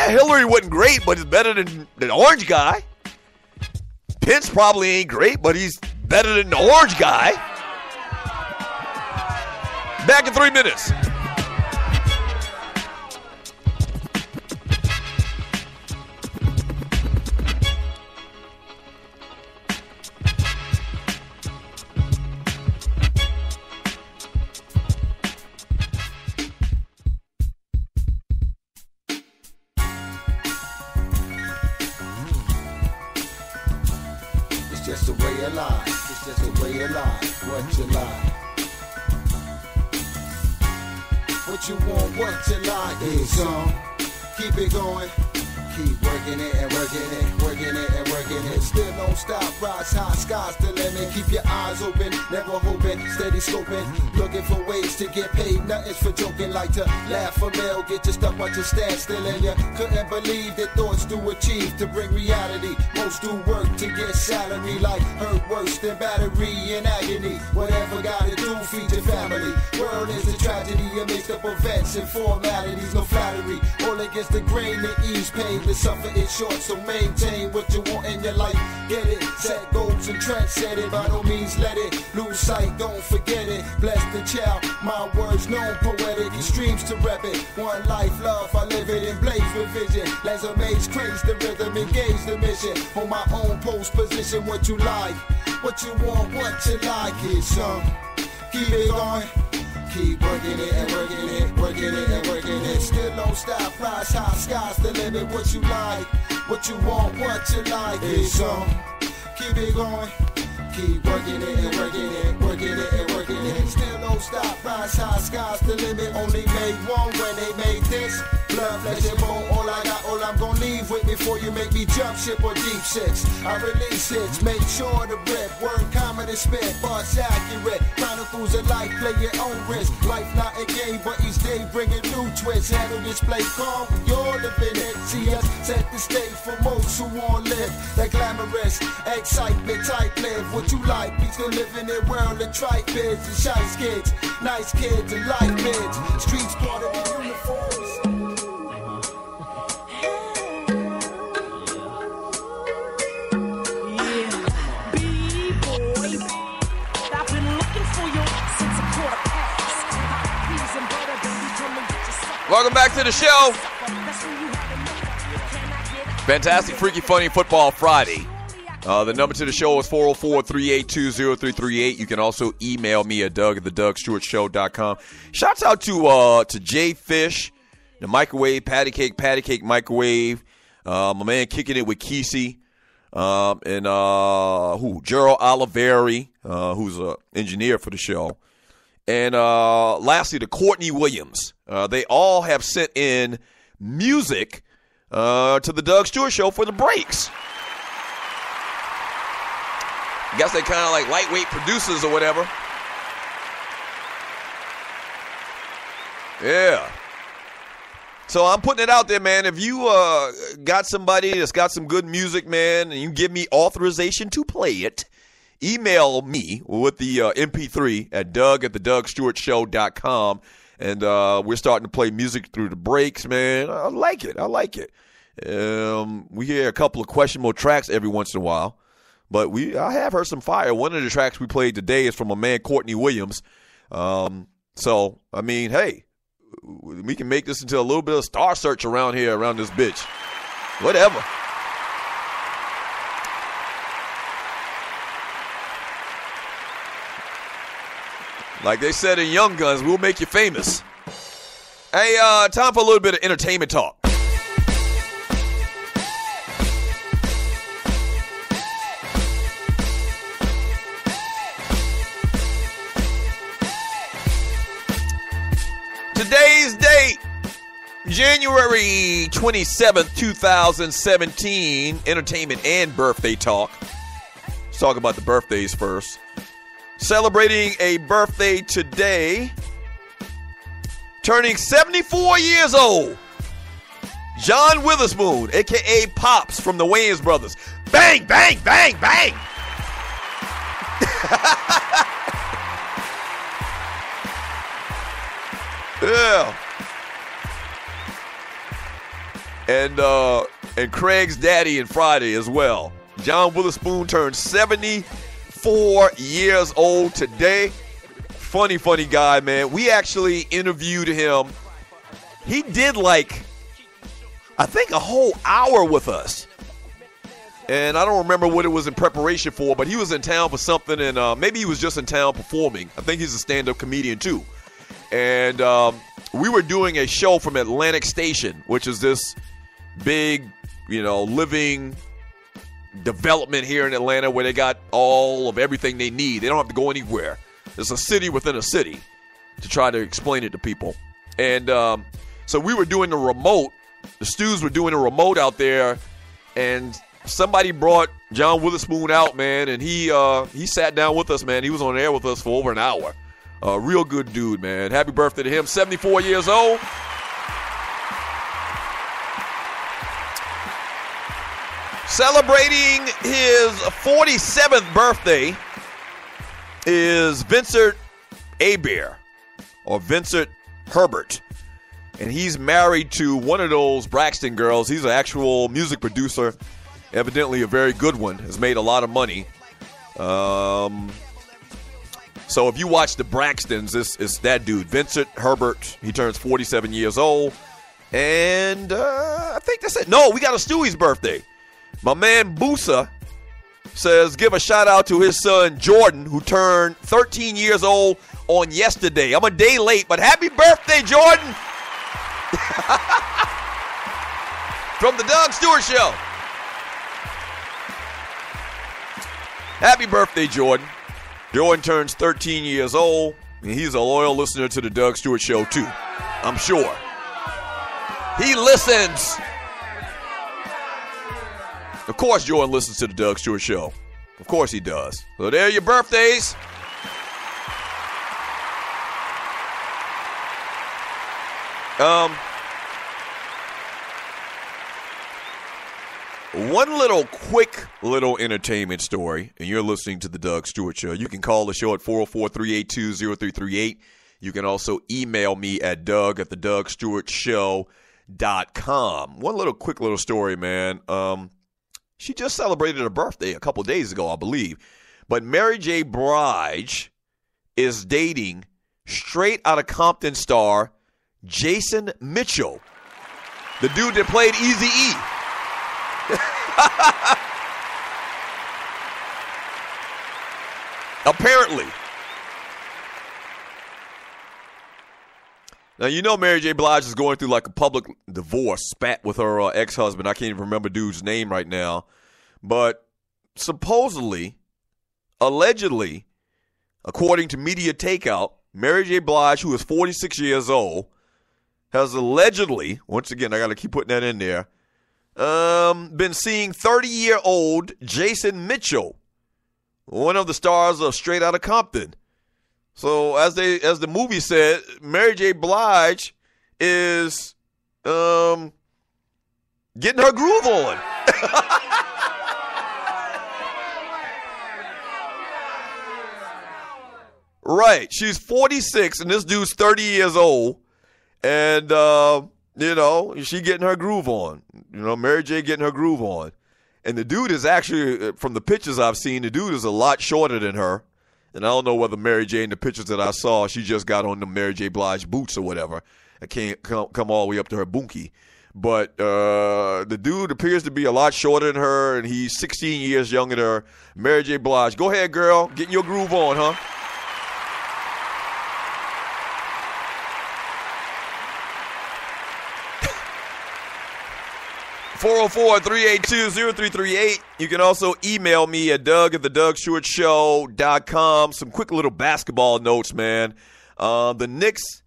Yeah, Hillary wasn't great, but he's better than the orange guy. Pence probably ain't great, but he's better than the orange guy. Back in 3 minutes. Just the way of life, it's just the way of life, what you like. What you want, what you like is keep it going. Keep working it and working it, working it and working it. Still don't stop, rise high, sky's the limit. Keep your eyes open, never hoping, steady scoping. Looking for ways to get paid, nothing's for joking. Like to laugh or mail, get your stuff but you stand still. And you couldn't believe that thoughts do achieve to bring reality. Most do work to get salary, like hurt worse than battery in agony. Whatever gotta do, feed your family. World is a tragedy, a mixed up events and formalities. No flattery, all against the grain to ease pain. To suffer is short, so maintain what you want in your life. Get it, set goals and trends, set it. By no means let it lose sight, don't forget it. Bless the child, my words known poetic. Extremes to rep it. One life, love, I live it in blaze with vision. Laser maze, craze the rhythm, engage the mission. On my own post position, what you like, what you want, what you like is keep it going. Keep working it and working it, working it and working it. Still don't stop, rise high, sky's the limit. What you like, what you want, what you like is keep it going. Keep working it and working it, working it and working it. Still don't stop, rise high, sky's the limit. Only made one when they made this. Blood, flesh and bone, all I got, all I'm gonna leave with before you make me jump ship or deep six. I release hits, make sure to rip. Word common and spit, bars accurate. Chronicles of life, play your own risk. Life not a game, but each day bringing new twists. Handle display calm, you're living it. See us set the stage for most who won't live. That glamorous excitement, type live. What you like, we still live in a world of tripe bids and shy kids. Nice kids and life bids. Streets part of the uniforms. Welcome back to the show. Fantastic, freaky, funny Football Friday. The number to the show is 404-382-0338. You can also email me at Doug@thedougstewartshow.com. Shouts out to Jay Fish, the microwave, patty cake microwave. My man kicking it with Kesey. And Gerald Oliveri, who's an engineer for the show. And lastly, the Courtney Williams. They all have sent in music to the Doug Stewart Show for the breaks. I guess they kind of like lightweight producers or whatever. Yeah. So I'm putting it out there, man. If you got somebody that's got some good music, man, and you give me authorization to play it, email me with the MP3 at Doug@thedougstewartshow.com. And we're starting to play music through the breaks, man. I like it. We hear a couple of questionable tracks every once in a while. But I have heard some fire. One of the tracks we played today is from a man, Courtney Williams. So, I mean, hey, we can make this into a little bit of Star Search around here, around this bitch. Whatever. Like they said in Young Guns, we'll make you famous. Hey, time for a little bit of entertainment talk. Today's date, January 27th, 2017, entertainment and birthday talk. Let's talk about the birthdays first. Celebrating a birthday today, turning 74 years old, John Witherspoon, a.k.a. Pops from the Wayans Brothers. Bang, bang, bang, bang. Yeah. and Craig's daddy and Friday as well. John Witherspoon turned 74 years old today. Funny guy, man. We actually interviewed him. He did I think a whole hour with us. And I don't remember what it was in preparation for, but he was in town for something, and maybe he was just in town performing. I think he's a stand-up comedian too. And we were doing a show from Atlantic Station, which is this big, living development here in Atlanta where they got all of everything they need. They don't have to go anywhere. It's a city within a city, to try to explain it to people. And so we were doing the remote. The Stews were doing a remote out there, and somebody brought John Witherspoon out, man, and he sat down with us, man. He was on air with us for over an hour. Real good dude, man. Happy birthday to him. 74 years old. Celebrating his 47th birthday is Vincent Hebert, or Vincent Herbert. And he's married to one of those Braxton girls. He's an actual music producer, evidently a very good one, has made a lot of money. So if you watch the Braxtons, it's that dude, Vincent Herbert. He turns 47 years old. And I think that's it. No, we got a Stewie's birthday. My man Boosa says give a shout out to his son Jordan, who turned 13 years old on yesterday. I'm a day late, but happy birthday, Jordan! From the Doug Stewart Show. Happy birthday, Jordan. Jordan turns 13 years old, and he's a loyal listener to the Doug Stewart Show, too. I'm sure. He listens. Of course, Jordan listens to the Doug Stewart Show. Of course he does. So there are your birthdays. One quick little entertainment story, and you're listening to the Doug Stewart Show. You can call the show at 404-382-0338. You can also email me at doug@thedougstewartshow.com. One quick little story, man. She just celebrated her birthday a couple days ago, I believe. But Mary J. Blige is dating Straight Outta Compton star Jason Mitchell, the dude that played Eazy-E. Apparently. Now, Mary J. Blige is going through a public divorce spat with her ex-husband. I can't even remember dude's name right now. But supposedly, allegedly, according to Media Takeout, Mary J. Blige, who is 46 years old, has allegedly, once again, I got to keep putting that in there, been seeing 30-year-old Jason Mitchell, one of the stars of Straight Outta Compton. So as the movie said, Mary J. Blige is getting her groove on. Right. She's 46 and this dude's 30 years old. And, she getting her groove on. Mary J. getting her groove on. And the dude is actually, from the pictures I've seen, the dude is a lot shorter than her. And I don't know whether Mary J. in the pictures that I saw, she just got on the Mary J. Blige boots or whatever. I can't come all the way up to her bunkie. But the dude appears to be a lot shorter than her, and he's 16 years younger than her. Mary J. Blige, go ahead, girl. Getting your groove on, huh? (404-382-0338). You can also email me at doug@thedougstewartshow.com. Some quick little basketball notes, man. The Knicks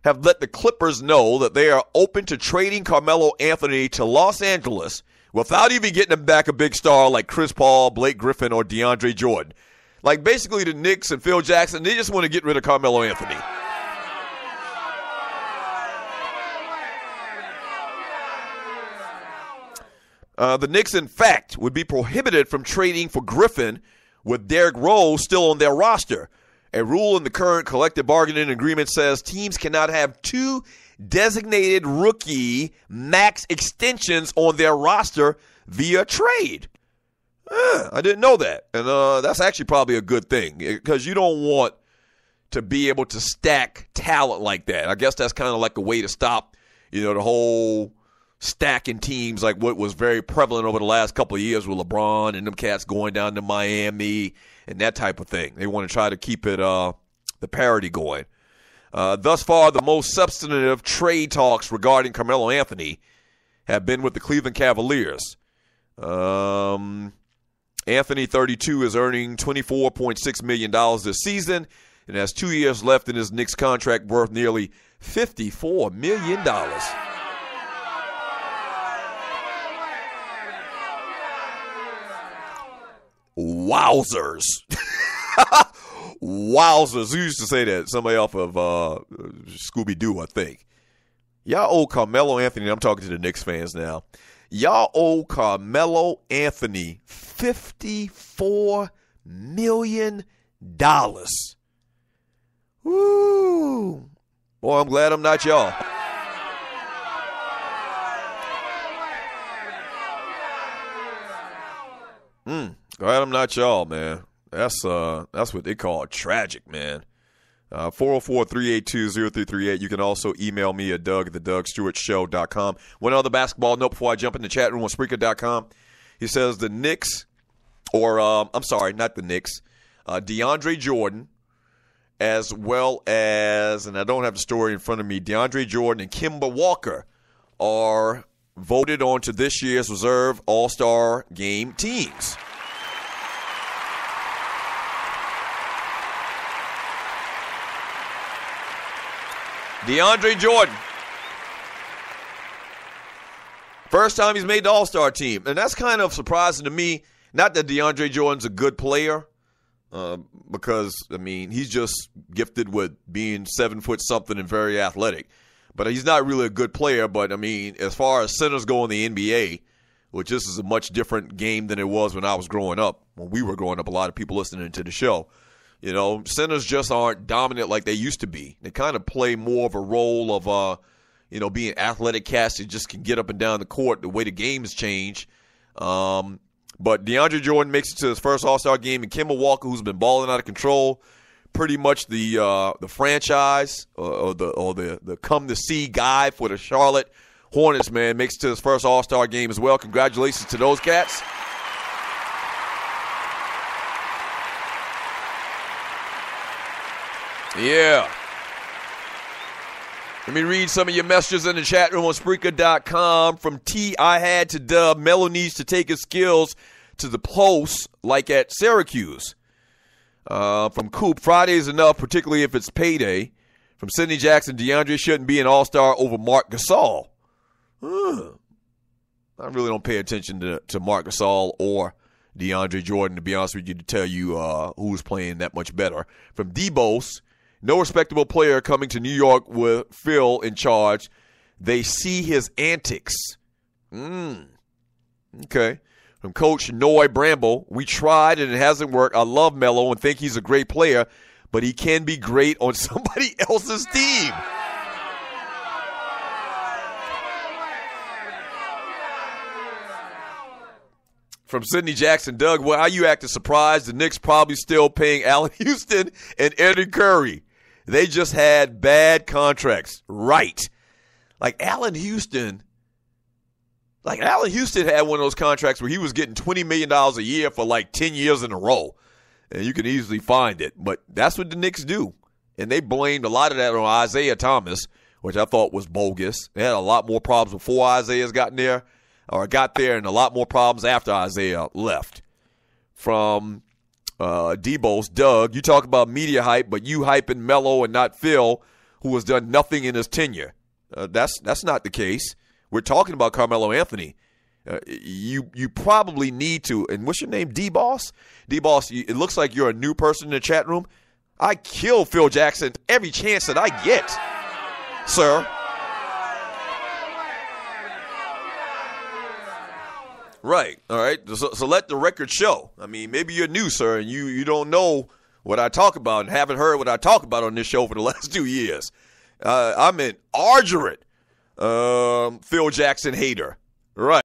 have let the Clippers know that they are open to trading Carmelo Anthony to Los Angeles without even getting them back a big star like Chris Paul, Blake Griffin, or DeAndre Jordan. Basically the Knicks and Phil Jackson, they just want to get rid of Carmelo Anthony. The Knicks, in fact, would be prohibited from trading for Griffin with Derrick Rose still on their roster. A rule in the current collective bargaining agreement says teams cannot have two designated rookie max extensions on their roster via trade. I didn't know that. And that's actually probably a good thing because you don't want to be able to stack talent like that. I guess that's kind of like a way to stop, the whole stacking teams like what was very prevalent over the last couple of years with LeBron and them cats going down to Miami and that type of thing. They want to try to keep it the parity going. Thus far, the most substantive trade talks regarding Carmelo Anthony have been with the Cleveland Cavaliers. Anthony, 32, is earning $24.6 million this season and has 2 years left in his Knicks contract worth nearly $54 million. Wowzers. Wowzers. Who used to say that? Somebody off of Scooby-Doo, I think. Y'all owe Carmelo Anthony, I'm talking to the Knicks fans now, y'all owe Carmelo Anthony $54 million. Woo. Boy, I'm glad I'm not y'all. Glad I'm not y'all, man. That's what they call tragic, man. 404-382-0338. You can also email me at Doug@thedugstewartshow.com. One other basketball note before I jump in the chat room on Spreaker.com. He says the Knicks, I'm sorry, not the Knicks, DeAndre Jordan, as well as, and I don't have the story in front of me, DeAndre Jordan and Kemba Walker are voted onto this year's reserve All-Star Game teams. DeAndre Jordan, first time he's made the All-Star team. And that's kind of surprising to me. Not that DeAndre Jordan's a good player, because, he's just gifted with being 7 foot something and very athletic. But he's not really a good player. But, as far as centers go in the NBA, which this is a much different game than it was when I was growing up. When we were growing up, a lot of people listening to the show. Centers just aren't dominant like they used to be. They kind of play more of a role of, being athletic cats that just can get up and down the court the way the games change. But DeAndre Jordan makes it to his first All-Star game, and Kemba Walker, who's been balling out of control, pretty much the franchise or the come-to-see guy for the Charlotte Hornets, man, makes it to his first All-Star game as well. Congratulations to those cats. Yeah. Let me read some of your messages in the chat room on Spreaker.com. From T, I had to dub, Melo needs to take his skills to the post like at Syracuse. From Coop, Friday is enough, particularly if it's payday. From Sidney Jackson, DeAndre shouldn't be an all-star over Marc Gasol. I really don't pay attention to Marc Gasol or DeAndre Jordan, to be honest with you, to tell you who's playing that much better. From Debos, no respectable player coming to New York with Phil in charge. They see his antics. Okay. From Coach Noy Bramble, we tried and it hasn't worked. I love Melo and think he's a great player, but he can be great on somebody else's team. From Sidney Jackson, Doug, well, how you acting surprised? The Knicks probably still paying Allen Houston and Eddie Curry. They just had bad contracts. Right. Like Allen Houston had one of those contracts where he was getting $20 million a year for like 10 years in a row. And you can easily find it. But that's what the Knicks do. And they blamed a lot of that on Isaiah Thomas, which I thought was bogus. They had a lot more problems before Isaiah got there, and a lot more problems after Isaiah left. From Debo's, Doug, you talk about media hype, but you hyping Melo and not Phil, who has done nothing in his tenure. That's not the case. We're talking about Carmelo Anthony. You probably need to, and what's your name, D-Boss? D-Boss, it looks like you're a new person in the chat room. I kill Phil Jackson every chance that I get, sir. Right, all right. So let the record show. Maybe you're new, sir, and you don't know what I talk about and haven't heard what I talk about on this show for the last 2 years. I'm an arduous Phil Jackson hater. Right.